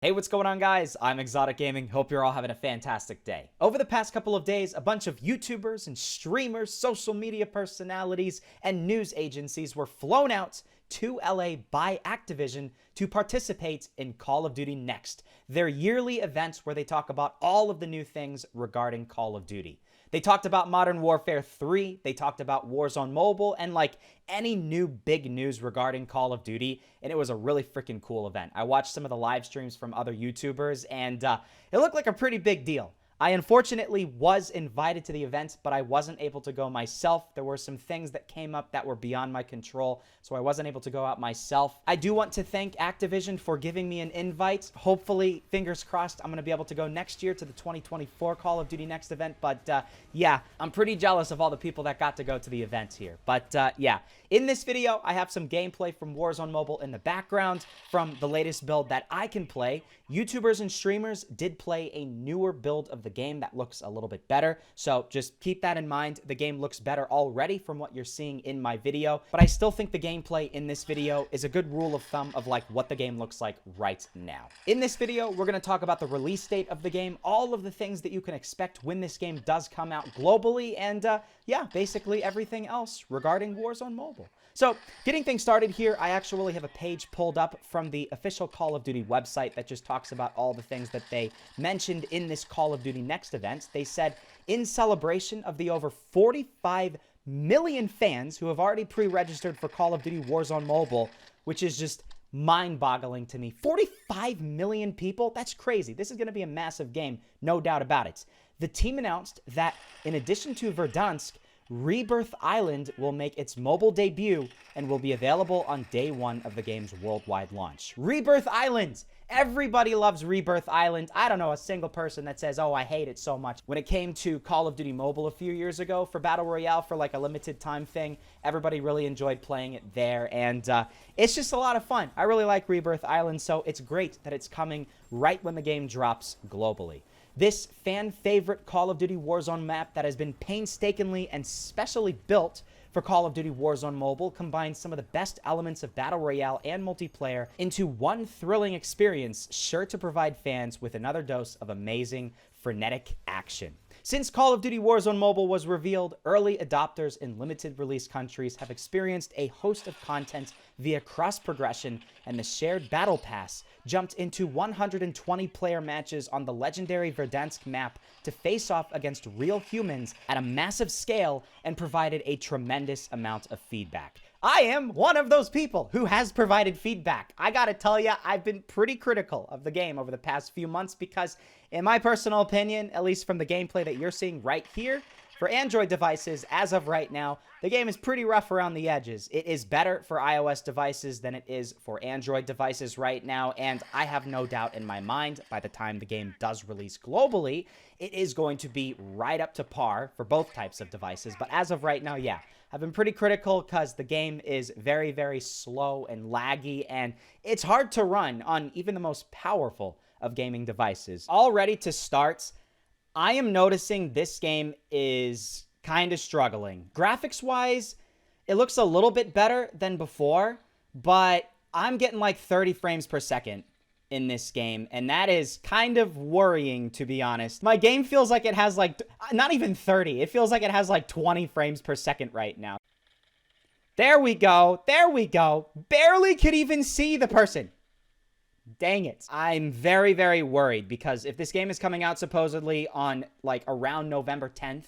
Hey, what's going on, guys? I'm ExxotikGaming. Hope you're all having a fantastic day. Over the past couple of days, a bunch of YouTubers and streamers, social media personalities, and news agencies were flown out to LA by Activision to participate in Call of Duty Next, their yearly event where they talk about all of the new things regarding Call of Duty. They talked about Modern Warfare 3, they talked about Warzone Mobile, and like any new big news regarding Call of Duty, and it was a really freaking cool event. I watched some of the live streams from other YouTubers, and it looked like a pretty big deal. I unfortunately was invited to the event, but I wasn't able to go myself. There were some things that came up that were beyond my control, so I wasn't able to go out myself. I do want to thank Activision for giving me an invite. Hopefully, fingers crossed, I'm going to be able to go next year to the 2024 Call of Duty Next event, but yeah, I'm pretty jealous of all the people that got to go to the event here. But yeah, in this video, I have some gameplay from Warzone Mobile in the background from the latest build that I can play. YouTubers and streamers did play a newer build of the game that looks a little bit better, so just keep that in mind. The game looks better already from what you're seeing in my video, but I still think the gameplay in this video is a good rule of thumb of like what the game looks like right now. In this video, we're going to talk about the release date of the game, all of the things that you can expect when this game does come out globally, and yeah, basically everything else regarding Warzone Mobile. So, getting things started here, I actually have a page pulled up from the official Call of Duty website that just talks about all the things that they mentioned in this Call of Duty Next event. They said, in celebration of the over 45 million fans who have already pre-registered for Call of Duty Warzone Mobile, which is just mind-boggling to me. 45 million people? That's crazy. This is going to be a massive game, no doubt about it. The team announced that in addition to Verdansk, Rebirth Island will make its mobile debut and will be available on day one of the game's worldwide launch. Rebirth Island! Everybody loves Rebirth Island. I don't know a single person that says, oh, I hate it so much. When it came to Call of Duty Mobile a few years ago for Battle Royale for like a limited time thing, everybody really enjoyed playing it there, and it's just a lot of fun. I really like Rebirth Island, so it's great that it's coming right when the game drops globally. This fan-favorite Call of Duty Warzone map that has been painstakingly and specially built for Call of Duty Warzone Mobile combines some of the best elements of Battle Royale and multiplayer into one thrilling experience sure to provide fans with another dose of amazing, frenetic action. Since Call of Duty Warzone Mobile was revealed, early adopters in limited release countries have experienced a host of content via cross-progression, and the shared Battle Pass jumped into 120-player matches on the legendary Verdansk map to face off against real humans at a massive scale and provided a tremendous amount of feedback. I am one of those people who has provided feedback. I gotta tell you, I've been pretty critical of the game over the past few months because, in my personal opinion, at least from the gameplay that you're seeing right here, for Android devices, as of right now, the game is pretty rough around the edges. It is better for iOS devices than it is for Android devices right now, and I have no doubt in my mind, by the time the game does release globally, it is going to be right up to par for both types of devices. But as of right now, yeah, I've been pretty critical because the game is very, very slow and laggy, and it's hard to run on even the most powerful of gaming devices. Already to start, I am noticing this game is kind of struggling. Graphics-wise, it looks a little bit better than before, but I'm getting like 30 frames per second in this game, and that is kind of worrying, to be honest. My game feels like it has like, not even 30, it feels like it has like 20 frames per second right now. There we go, there we go. Barely could even see the person. Dang it. I'm very, very worried because if this game is coming out supposedly on like around November 10th,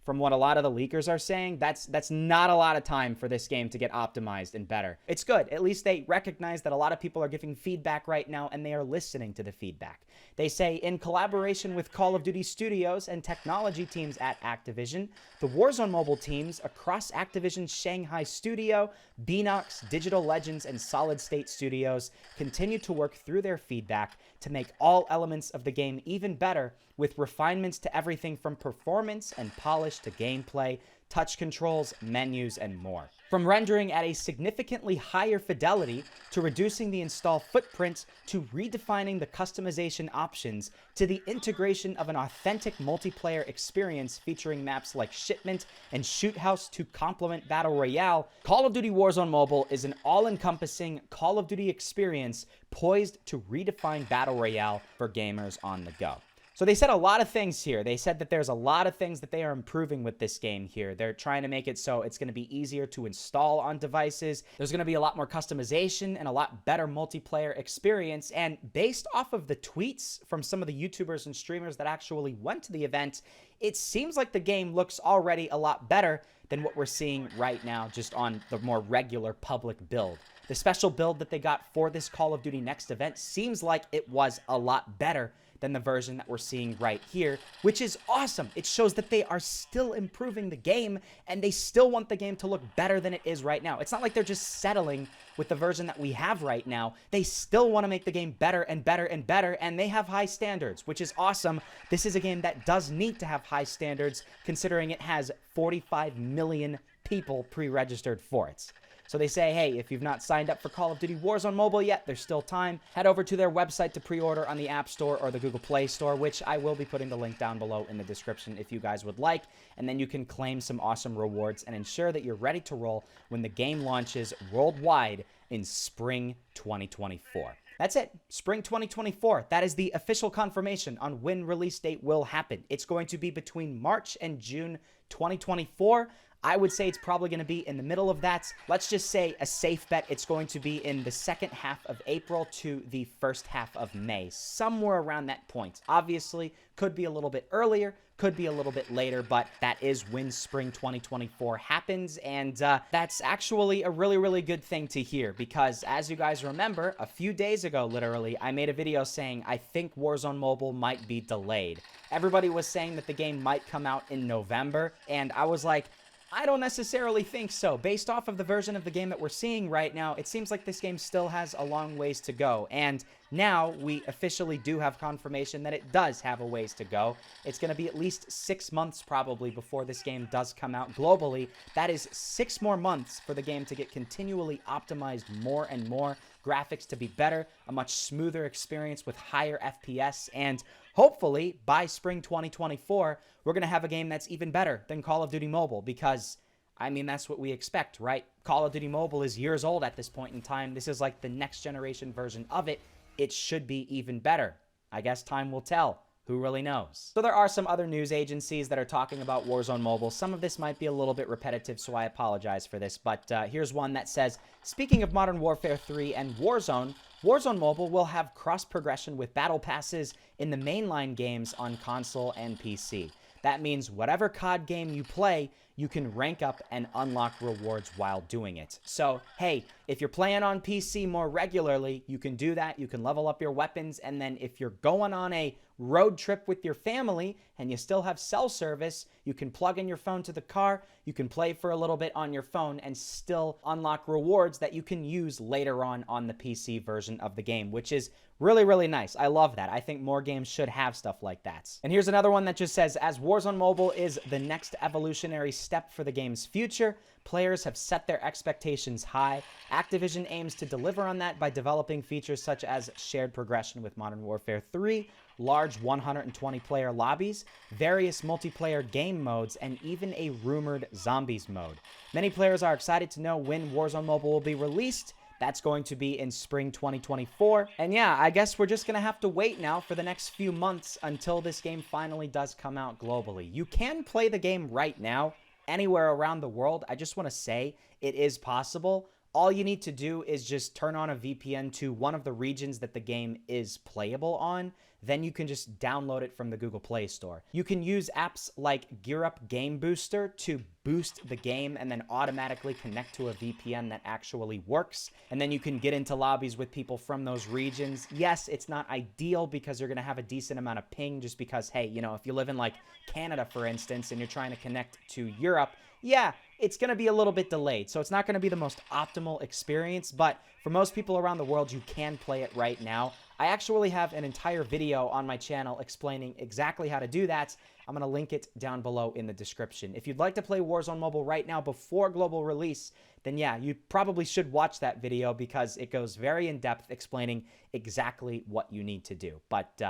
from what a lot of the leakers are saying, that's not a lot of time for this game to get optimized and better. It's good. At least they recognize that a lot of people are giving feedback right now, and they are listening to the feedback. They say, in collaboration with Call of Duty Studios and technology teams at Activision, the Warzone Mobile teams across Activision's Shanghai studio, Beanox, Digital Legends, and Solid State Studios continue to work through their feedback to make all elements of the game even better, with refinements to everything from performance and polish polish to gameplay, touch controls, menus, and more. From rendering at a significantly higher fidelity, to reducing the install footprint, to redefining the customization options, to the integration of an authentic multiplayer experience featuring maps like Shipment and Shoot House to complement Battle Royale, Call of Duty Warzone Mobile is an all-encompassing Call of Duty experience poised to redefine Battle Royale for gamers on the go. So they said a lot of things here. They said that there's a lot of things that they are improving with this game here. They're trying to make it so it's going to be easier to install on devices. There's going to be a lot more customization and a lot better multiplayer experience. And based off of the tweets from some of the YouTubers and streamers that actually went to the event, it seems like the game looks already a lot better than what we're seeing right now just on the more regular public build. The special build that they got for this Call of Duty Next event seems like it was a lot better than the version that we're seeing right here, which is awesome. It shows that they are still improving the game, and they still want the game to look better than it is right now. It's not like they're just settling with the version that we have right now. They still want to make the game better and better and better, and they have high standards, which is awesome. This is a game that does need to have high standards, considering it has 45 million people pre-registered for it. So they say, hey, if you've not signed up for Call of Duty Warzone Mobile yet, there's still time. Head over to their website to pre-order on the App Store or the Google Play Store, which I will be putting the link down below in the description if you guys would like. And then you can claim some awesome rewards and ensure that you're ready to roll when the game launches worldwide in spring 2024. That's it. Spring 2024. That is the official confirmation on when release date will happen. It's going to be between March and June 2024. I would say it's probably going to be in the middle of that. Let's just say a safe bet, it's going to be in the second half of April to the first half of May, somewhere around that point. Obviously, could be a little bit earlier, could be a little bit later, but that is when spring 2024 happens, and that's actually a really, really good thing to hear, because as you guys remember, a few days ago, literally, I made a video saying I think Warzone Mobile might be delayed. Everybody was saying that the game might come out in November, and I was like, I don't necessarily think so. Based off of the version of the game that we're seeing right now, it seems like this game still has a long ways to go. And now we officially do have confirmation that it does have a ways to go. It's going to be at least 6 months probably before this game does come out globally. That is 6 more months for the game to get continually optimized more and more, graphics to be better, a much smoother experience with higher FPS, and hopefully by spring 2024, we're going to have a game that's even better than Call of Duty Mobile, because I mean, that's what we expect, right? Call of Duty Mobile is years old at this point in time. This is like the next generation version of it. It should be even better. I guess time will tell. Who really knows? So there are some other news agencies that are talking about Warzone Mobile. Some of this might be a little bit repetitive, so I apologize for this. But here's one that says, speaking of Modern Warfare 3 and Warzone, Warzone Mobile will have cross-progression with battle passes in the mainline games on console and PC. That means whatever COD game you play, you can rank up and unlock rewards while doing it. So, hey, if you're playing on PC more regularly, you can do that. You can level up your weapons, and then if you're going on a road trip with your family and you still have cell service, you can plug in your phone to the car, you can play for a little bit on your phone and still unlock rewards that you can use later on the PC version of the game, which is really, really nice. I love that. I think more games should have stuff like that. And here's another one that just says, as Warzone Mobile is the next evolutionary step for the game's future, players have set their expectations high. Activision aims to deliver on that by developing features such as shared progression with Modern Warfare 3, large 120-player lobbies, various multiplayer game modes, and even a rumored zombies mode. Many players are excited to know when Warzone Mobile will be released. That's going to be in spring 2024. And yeah, I guess we're just going to have to wait now for the next few months until this game finally does come out globally. You can play the game right now anywhere around the world. I just want to say it is possible. All you need to do is just turn on a VPN to one of the regions that the game is playable on. Then you can just download it from the Google Play Store. You can use apps like Gear Up Game Booster to boost the game and then automatically connect to a VPN that actually works. And then you can get into lobbies with people from those regions. Yes, it's not ideal because you're going to have a decent amount of ping just because, hey, you know, if you live in like Canada, for instance, and you're trying to connect to Europe, yeah, it's going to be a little bit delayed. So it's not going to be the most optimal experience, but for most people around the world, you can play it right now. I actually have an entire video on my channel explaining exactly how to do that. I'm going to link it down below in the description. If you'd like to play Warzone Mobile right now before global release, then yeah, you probably should watch that video because it goes very in depth explaining exactly what you need to do. But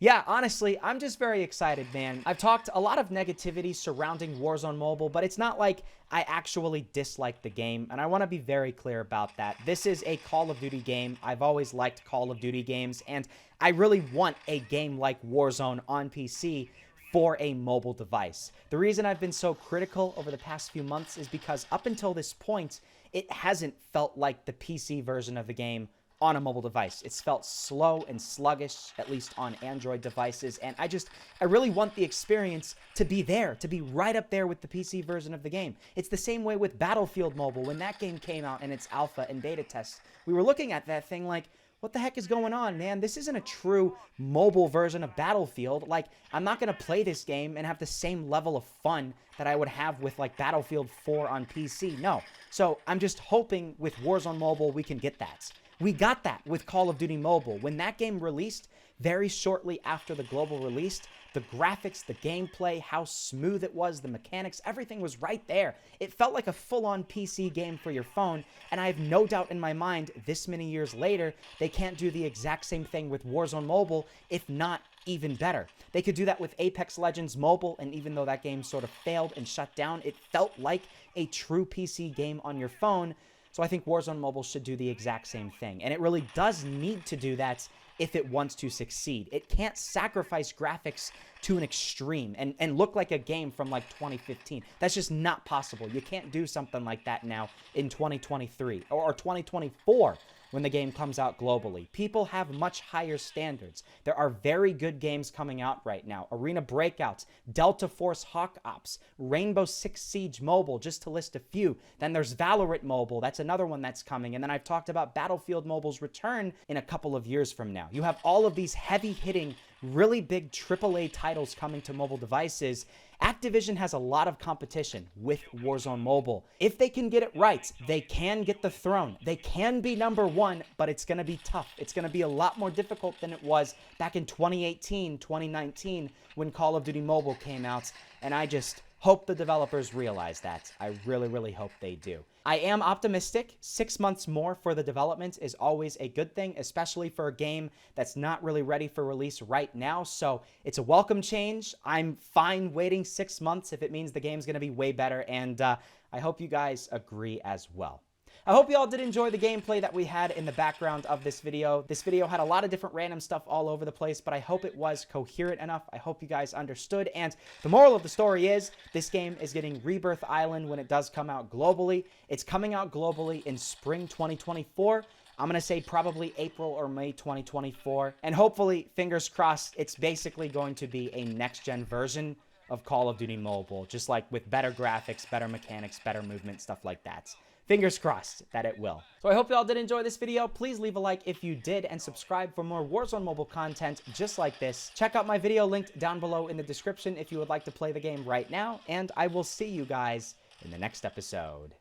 yeah, honestly, I'm just very excited, man. I've talked a lot of negativity surrounding Warzone Mobile, but it's not like I actually dislike the game, and I want to be very clear about that. This is a Call of Duty game. I've always liked Call of Duty games, and I really want a game like Warzone on PC for a mobile device. The reason I've been so critical over the past few months is because up until this point, it hasn't felt like the PC version of the game on a mobile device. It's felt slow and sluggish, at least on Android devices, and I really want the experience to be there, to be right up there with the PC version of the game. It's the same way with Battlefield Mobile. When that game came out in its alpha and beta tests, we were looking at that thing like, what the heck is going on, man? This isn't a true mobile version of Battlefield. Like, I'm not going to play this game and have the same level of fun that I would have with, like, Battlefield 4 on PC. No. So I'm just hoping with Warzone Mobile we can get that. We got that with Call of Duty Mobile. When that game released, very shortly after the global release, the graphics, the gameplay, how smooth it was, the mechanics, everything was right there. It felt like a full-on PC game for your phone, and I have no doubt in my mind, this many years later, they can't do the exact same thing with Warzone Mobile, if not even better. They could do that with Apex Legends Mobile, and even though that game sort of failed and shut down, it felt like a true PC game on your phone. So I think Warzone Mobile should do the exact same thing, and it really does need to do that if it wants to succeed. It can't sacrifice graphics to an extreme and look like a game from like 2015. That's just not possible. You can't do something like that now in 2023 or 2024 when the game comes out globally. People have much higher standards. There are very good games coming out right now. Arena Breakouts, Delta Force Hawk Ops, Rainbow Six Siege Mobile, just to list a few. Then there's Valorant Mobile. That's another one that's coming. And then I've talked about Battlefield Mobile's return in a couple of years from now. You have all of these heavy-hitting, really big AAA titles coming to mobile devices. Activision has a lot of competition with Warzone Mobile. If they can get it right, they can get the throne. They can be number one, but it's going to be tough. It's going to be a lot more difficult than it was back in 2018, 2019, when Call of Duty Mobile came out, and I just hope the developers realize that. I really, really hope they do. I am optimistic. 6 months more for the development is always a good thing, especially for a game that's not really ready for release right now. So it's a welcome change. I'm fine waiting 6 months if it means the game's going to be way better, and I hope you guys agree as well. I hope you all did enjoy the gameplay that we had in the background of this video. This video had a lot of different random stuff all over the place, but I hope it was coherent enough. I hope you guys understood. And the moral of the story is this game is getting Rebirth Island when it does come out globally. It's coming out globally in spring 2024. I'm going to say probably April or May 2024. And hopefully, fingers crossed, it's basically going to be a next-gen version of Call of Duty Mobile, just like with better graphics, better mechanics, better movement, stuff like that. Fingers crossed that it will. So I hope you all did enjoy this video. Please leave a like if you did and subscribe for more Warzone Mobile content just like this. Check out my video linked down below in the description if you would like to play the game right now, and I will see you guys in the next episode.